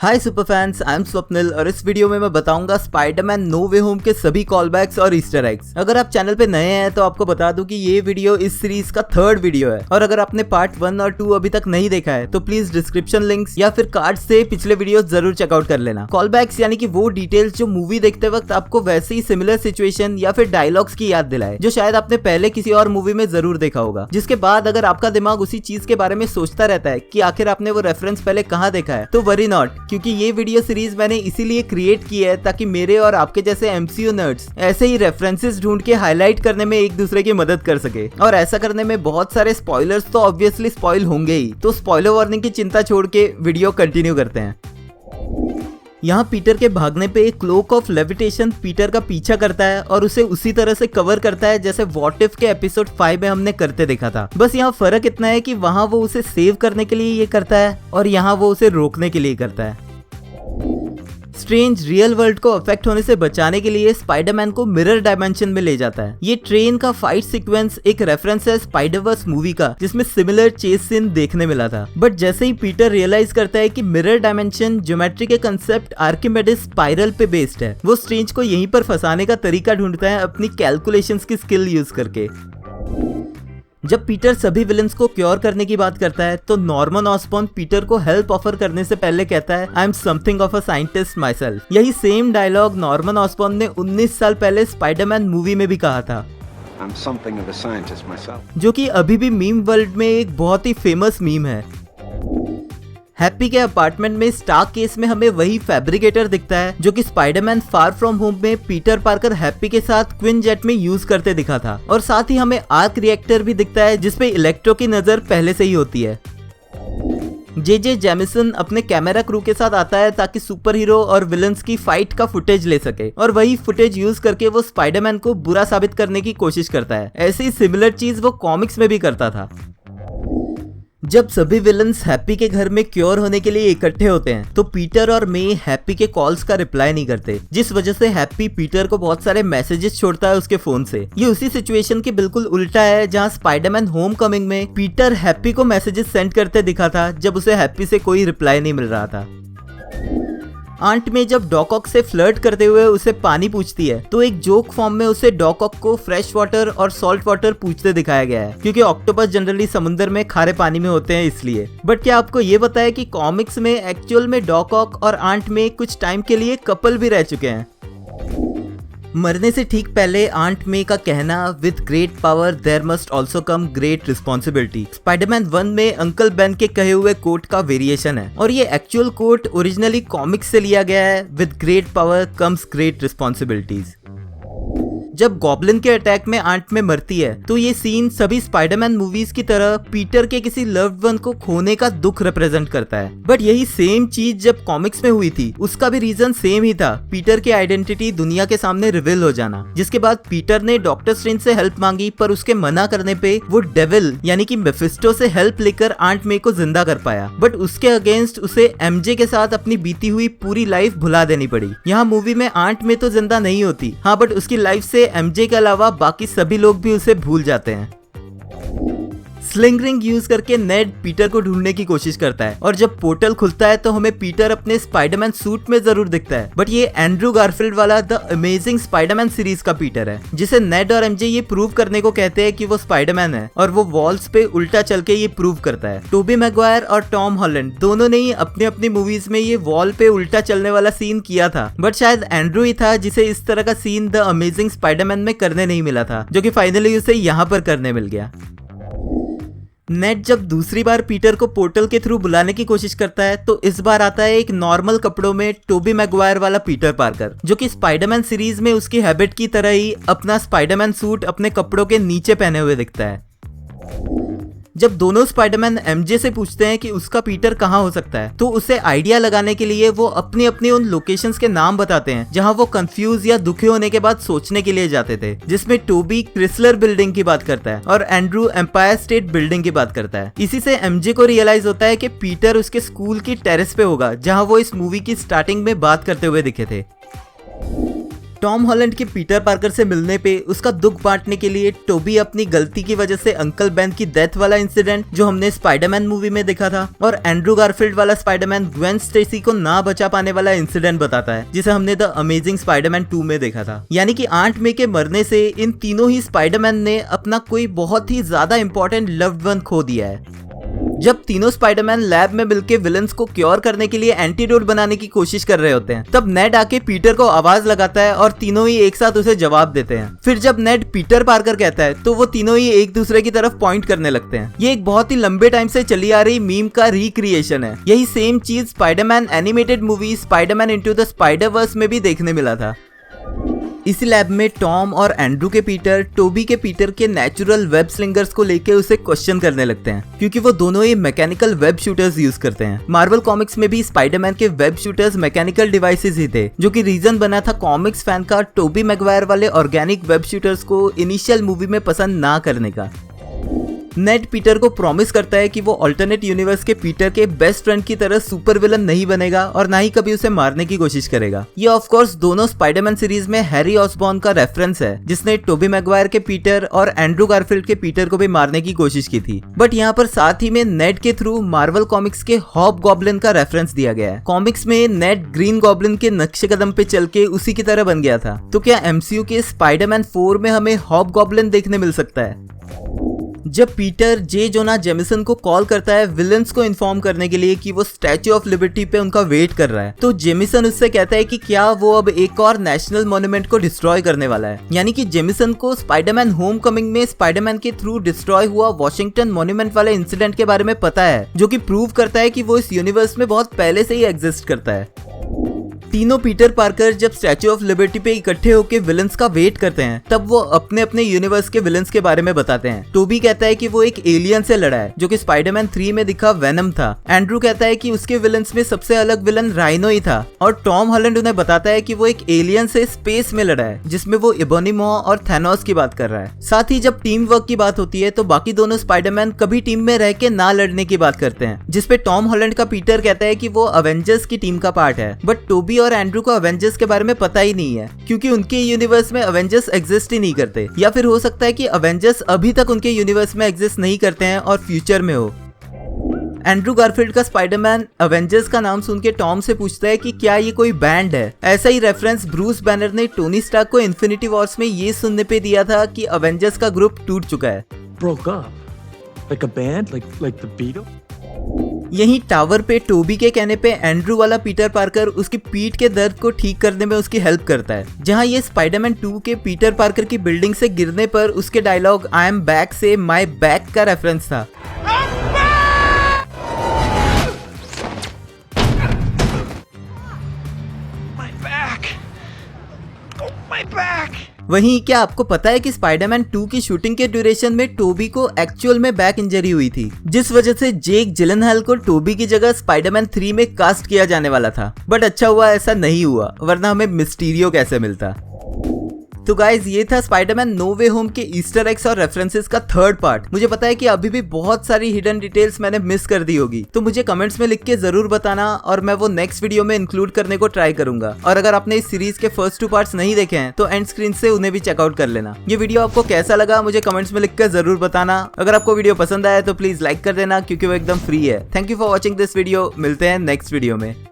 Hi super fans, I am Swapnil और इस video में मैं बताऊंगा स्पाइडरमैन नो वे होम के सभी कॉलबैक्स और ईस्टर एग्स। अगर आप चैनल पे नए हैं तो आपको बता दूं कि ये वीडियो इस सीरीज का 3rd वीडियो है और अगर आपने पार्ट 1 और 2 अभी तक नहीं देखा है तो प्लीज डिस्क्रिप्शन लिंक्स या फिर कार्ड से पिछले वीडियो जरूर चेकआउट कर लेना। कॉलबैक्स यानी कि वो डिटेल्स जो मूवी देखते वक्त आपको वैसे ही सिमिलर सिचुएशन या फिर डायलॉग्स की याद दिलाए जो शायद आपने पहले किसी और मूवी में जरूर देखा होगा, जिसके बाद अगर आपका दिमाग उसी चीज के बारे में सोचता रहता है कि आखिर आपने वो रेफरेंस पहले कहाँ देखा है, तो वरी नॉट, क्योंकि ये वीडियो सीरीज मैंने इसीलिए क्रिएट की है ताकि मेरे और आपके जैसे एमसीयू नर्ड्स ऐसे ही रेफरेंसेस ढूंढ के हाईलाइट करने में एक दूसरे की मदद कर सके। और ऐसा करने में बहुत सारे स्पॉयलर्स तो ऑब्वियसली स्पॉइल होंगे ही, तो स्पॉइलर वार्निंग की चिंता छोड़ के वीडियो कंटिन्यू करते हैं। यहाँ पीटर के भागने पे एक क्लोक ऑफ लेविटेशन पीटर का पीछा करता है और उसे उसी तरह से कवर करता है जैसे व्हाट इफ के एपिसोड 5 में हमने करते देखा था। बस यहाँ फर्क इतना है कि वहाँ वो उसे सेव करने के लिए ये करता है और यहाँ वो उसे रोकने के लिए करता है। स्ट्रेंज रियल वर्ल्ड को अफेक्ट होने से बचाने के लिए स्पाइडरमैन को मिरर डायमेंशन में ले जाता है। ये ट्रेन का फाइट सीक्वेंस एक रेफरेंस है स्पाइडरवर्स मूवी का, जिसमें सिमिलर चेस सीन देखने मिला था। बट जैसे ही पीटर रियलाइज करता है कि मिरर डायमेंशन ज्योमेट्री के कंसेप्ट आर्किमिडीज स्पाइरल पे बेस्ड है, वो स्ट्रेंज को यहीं पर फंसाने का तरीका ढूंढता है अपनी कैलकुलेशंस की स्किल यूज करके। जब पीटर सभी विलन्स को क्योर करने की बात करता है तो नॉर्मन ऑसबॉर्न पीटर को हेल्प ऑफर करने से पहले कहता है I am something of a scientist my self. यही सेम डायलॉग नॉर्मन ऑसबॉर्न ने 19 साल पहले स्पाइडरमैन मूवी में भी कहा था, I'm something of a scientist myself. जो कि अभी भी मीम वर्ल्ड में एक बहुत ही फेमस मीम है। हैप्पी के अपार्टमेंट में स्टार्क केस में हमें वही फैब्रिकेटर दिखता है जो कि स्पाइडरमैन फार फ्रॉम होम में पीटर पार्कर हैप्पी के साथ क्विन जेट में यूज करते दिखा था। और साथ ही हमें आर्क रिएक्टर भी दिखता है जिसपे इलेक्ट्रो की नजर पहले से ही होती है। जे जेमिसन अपने कैमरा क्रू के साथ आता है ताकि सुपर हीरो और विलन्स की फाइट का फुटेज ले सके और वही फुटेज यूज करके वो स्पाइडरमैन को बुरा साबित करने की कोशिश करता है। ऐसी ही सिमिलर चीज वो कॉमिक्स में भी करता था। जब सभी विलन्स हैप्पी के घर में क्योर होने के लिए इकट्ठे होते हैं तो पीटर और मे हैप्पी के कॉल्स का रिप्लाई नहीं करते, जिस वजह से हैप्पी पीटर को बहुत सारे मैसेजेस छोड़ता है उसके फोन से। ये उसी सिचुएशन के बिल्कुल उल्टा है जहां स्पाइडरमैन होमकमिंग में पीटर हैप्पी को मैसेजेस सेंड करते दिखा था जब उसे हैप्पी से कोई रिप्लाई नहीं मिल रहा था। आंट में जब डॉक ऑक से फ्लर्ट करते हुए उसे पानी पूछती है तो एक जोक फॉर्म में उसे डॉक ऑक को फ्रेश वाटर और सॉल्ट वाटर पूछते दिखाया गया है, क्योंकि ऑक्टोपस जनरली समुद्र में खारे पानी में होते हैं इसलिए। बट क्या आपको ये पता है कि कॉमिक्स में एक्चुअल में डॉक ऑक और आंट में कुछ टाइम के लिए कपल भी रह चुके हैं। मरने से ठीक पहले आंट मे का कहना with great power there must also come great responsibility spiderman 1 में अंकल बेन के कहे हुए कोट का वेरिएशन है और ये एक्चुअल कोट ओरिजिनली कॉमिक्स से लिया गया है, with great power comes great responsibilities. जब गॉब्लिन के अटैक में आंट में मरती है तो ये सीन सभी स्पाइडरमैन मूवीज की तरह पीटर के किसी लव्ड वन को खोने का दुख रिप्रेजेंट करता है। बट यही सेम चीज जब कॉमिक्स में हुई थी उसका भी रीजन सेम ही था, पीटर की आइडेंटिटी दुनिया के सामने रिवील हो जाना। जिसके बाद पीटर ने डॉक्टर स्ट्रेंज से हेल्प मांगी पर उसके मना करने पे वो डेविल यानी कि मेफिस्टो से हेल्प लेकर आंट मे को जिंदा कर पाया। बट उसके अगेंस्ट उसे एमजे के साथ अपनी बीती हुई पूरी लाइफ भुला देनी पड़ी। यहाँ मूवी में आंट मे तो जिंदा नहीं होती, हाँ, बट उसकी लाइफ से एमजे के अलावा बाकी सभी लोग भी उसे भूल जाते हैं। स्लिंग रिंग यूज करके नेड पीटर को ढूंढने की कोशिश करता है और जब पोर्टल खुलता है तो हमें पीटर अपने स्पाइडरमैन सूट में जरूर दिखता है, बट ये एंड्रू गारफील्ड वाला द अमेजिंग स्पाइडरमैन सीरीज का पीटर है, जिसे नेड और एमजे ये प्रूव करने को कहते हैं कि वो स्पाइडरमैन है और वो वॉल्स पे उल्टा चल के ये प्रूव करता है। टोबी मैगवायर और टॉम हॉलैंड दोनों ने ही अपनी अपनी मूवीज में ये वॉल पे उल्टा चलने वाला सीन किया था, बट शायद एंड्रू ही था जिसे इस तरह का सीन द अमेजिंग स्पाइडरमैन में करने नहीं मिला था, जो कि फाइनली उसे यहाँ पर करने मिल गया। नेट जब दूसरी बार पीटर को पोर्टल के थ्रू बुलाने की कोशिश करता है तो इस बार आता है एक नॉर्मल कपड़ों में टोबी मैगवायर वाला पीटर पार्कर, जो कि स्पाइडरमैन सीरीज में उसकी हैबिट की तरह ही अपना स्पाइडरमैन सूट अपने कपड़ों के नीचे पहने हुए दिखता है। जब दोनों स्पाइडरमैन एमजे से पूछते हैं कि उसका पीटर कहाँ हो सकता है तो उसे आइडिया लगाने के लिए वो अपनी अपनी उन लोकेशंस के नाम बताते हैं जहाँ वो कंफ्यूज या दुखी होने के बाद सोचने के लिए जाते थे, जिसमें टोबी क्रिसलर बिल्डिंग की बात करता है और एंड्रू एम्पायर स्टेट बिल्डिंग की बात करता है। इसी से एमजे को रियलाइज होता है कि पीटर उसके स्कूल की टेरेस पे होगा जहाँ वो इस मूवी की स्टार्टिंग में बात करते हुए दिखे थे। टॉम हॉलैंड के पीटर पार्कर से मिलने पे उसका दुख बांटने के लिए टोबी अपनी गलती की वजह से अंकल बेन की डेथ वाला इंसिडेंट जो हमने स्पाइडरमैन मूवी में देखा था और एंड्रू गारफील्ड वाला स्पाइडरमैन ग्वेन स्टेसी को ना बचा पाने वाला इंसिडेंट बताता है जिसे हमने द अमेजिंग स्पाइडरमैन 2 में देखा था। यानी कि आंट मे के मरने से इन तीनों ही स्पाइडरमैन ने अपना कोई बहुत ही ज्यादा इंपॉर्टेंट लव्ड वन खो दिया है। जब तीनों स्पाइडरमैन लैब में मिलकर विलन्स को क्योर करने के लिए एंटीडोट बनाने की कोशिश कर रहे होते हैं, तब नेड आके पीटर को आवाज लगाता है और तीनों ही एक साथ उसे जवाब देते हैं। फिर जब नेड पीटर पार्कर कहता है तो वो तीनों ही एक दूसरे की तरफ पॉइंट करने लगते हैं। ये एक बहुत ही लंबे टाइम से चली आ रही मीम का रिक्रिएशन है। यही सेम चीज Spiderman animated movie Spiderman into the Spider-Verse में भी देखने मिला था। इसी लैब में टॉम और एंड्रू के पीटर टोबी के पीटर के नेचुरल वेब स्लिंगर्स को लेके उसे क्वेश्चन करने लगते हैं क्योंकि वो दोनों ही मैकेनिकल वेब शूटर्स यूज करते हैं। मार्वल कॉमिक्स में भी स्पाइडरमैन के वेब शूटर्स मैकेनिकल डिवाइसेस ही थे, जो कि रीजन बना था कॉमिक्स फैन का टोबी मैगवायर वाले ऑर्गेनिक वेब शूटर्स को इनिशियल मूवी में पसंद ना करने का। नेड पीटर को प्रॉमिस करता है कि वो अल्टरनेट यूनिवर्स के पीटर के बेस्ट फ्रेंड की तरह सुपर विलन नहीं बनेगा और ना ही कभी उसे मारने की कोशिश करेगा। ये ऑफ कोर्स दोनों स्पाइडरमैन सीरीज में हैरी ऑसबॉर्न का रेफरेंस है जिसने टोबी मैगवायर के पीटर और एंड्रू गारफील्ड के पीटर को भी मारने की कोशिश की थी। बट यहाँ पर साथ ही में नेड के थ्रू मार्वल कॉमिक्स के हॉब गॉब्लिन का रेफरेंस दिया गया है। कॉमिक्स में नेड ग्रीन गॉब्लिन के नक्शे कदम पे चल के उसी की तरह बन गया था। तो क्या एमसीयू के स्पाइडरमैन 4 में हमें हॉब गॉब्लिन देखने मिल सकता है? जब पीटर जे जोना जेमिसन को कॉल करता है विलन्स को इन्फॉर्म करने के लिए कि वो स्टैच्यू ऑफ लिबर्टी पे उनका वेट कर रहा है, तो जेमिसन उससे कहता है कि क्या वो अब एक और नेशनल मॉन्यूमेंट को डिस्ट्रॉय करने वाला है। यानी कि जेमिसन को स्पाइडरमैन होमकमिंग में स्पाइडरमैन के थ्रू डिस्ट्रॉय हुआ वॉशिंगटन मॉन्यूमेंट वाले इंसिडेंट के बारे में पता है, जो कि प्रूव करता है कि वो इस यूनिवर्स में बहुत पहले से ही एग्जिस्ट करता है। तीनों पीटर पार्कर जब स्टैच्यू ऑफ लिबर्टी पे इकट्ठे होकर विलन्स का वेट करते हैं, तब वो अपने अपने यूनिवर्स के विलन्स के बारे में बताते हैं। टोबी कहता है कि वो एक एलियन से लड़ा है जो कि स्पाइडरमैन 3 में दिखा वेनम था। एंड्रू कहता है कि उसके विलन्स में सबसे अलग विलन राइनो ही था और टॉम हॉलैंड उन्हें बताता है कि वो एक एलियन से स्पेस में लड़ा है जिसमें वो इबोनिमो और थैनोस की बात कर रहा है। साथ ही जब टीम वर्क की बात होती है तो बाकी दोनों स्पाइडरमैन कभी टीम में रह के ना लड़ने की बात करते हैं, जिसपे टॉम हॉलैंड का पीटर कहता है कि वो अवेंजर्स की टीम का पार्ट है। बट टोबी और एंड्रू को अवेंजर्स के बारे में पता ही नहीं है क्योंकि उनके यूनिवर्स में अवेंजर्स एग्जिस्ट ही नहीं करते, या फिर हो सकता है कि अवेंजर्स अभी तक उनके यूनिवर्स में एग्जिस्ट नहीं करते हैं और फ्यूचर में हो। एंड्रू गारफील्ड का स्पाइडरमैन अवेंजर्स का नाम सुन के टॉम से पूछता है कि क्या ये कोई बैंड है। ऐसा ही रेफरेंस ब्रूस बैनर ने टोनी स्टार्क को इन्फिनिटी वॉर्स में ये सुनने पे दिया था कि अवेंजर्स का ग्रुप टूट चुका है। Broke up? Like a band? Like the Beatles? यहीं टावर पे टोबी के कहने पे एंड्रू वाला पीटर पार्कर उसकी पीठ के दर्द को ठीक करने में उसकी हेल्प करता है, जहां ये स्पाइडरमैन 2 के पीटर पार्कर की बिल्डिंग से गिरने पर उसके डायलॉग आई एम बैक से माई बैक का रेफरेंस था। वहीं क्या आपको पता है कि स्पाइडरमैन 2 की शूटिंग के ड्यूरेशन में टोबी को एक्चुअल में बैक इंजरी हुई थी, जिस वजह से जेक जिलेनहॉल को टोबी की जगह स्पाइडरमैन 3 में कास्ट किया जाने वाला था। बट अच्छा हुआ ऐसा नहीं हुआ, वरना हमें मिस्टीरियो कैसे मिलता। तो गाइज ये था स्पाइडरमैन नो वे होम के ईस्टर एग्स और रेफरेंसेस का थर्ड पार्ट। मुझे पता है कि अभी भी बहुत सारी हिडन डिटेल्स मैंने मिस कर दी होगी, तो मुझे कमेंट्स में लिख के जरूर बताना और मैं वो नेक्स्ट वीडियो में इंक्लूड करने को ट्राई करूंगा। और अगर आपने इस सीरीज के फर्स्ट 2 पार्ट्स नहीं देखे हैं तो एंड स्क्रीन से उन्हें भी चेकआउट कर लेना। ये वीडियो आपको कैसा लगा मुझे कमेंट्स में लिख कर जरूर बताना। अगर आपको वीडियो पसंद आया तो प्लीज लाइक कर देना क्योंकि वो एकदम फ्री है। Thank you for watching this video. मिलते हैं नेक्स्ट वीडियो में।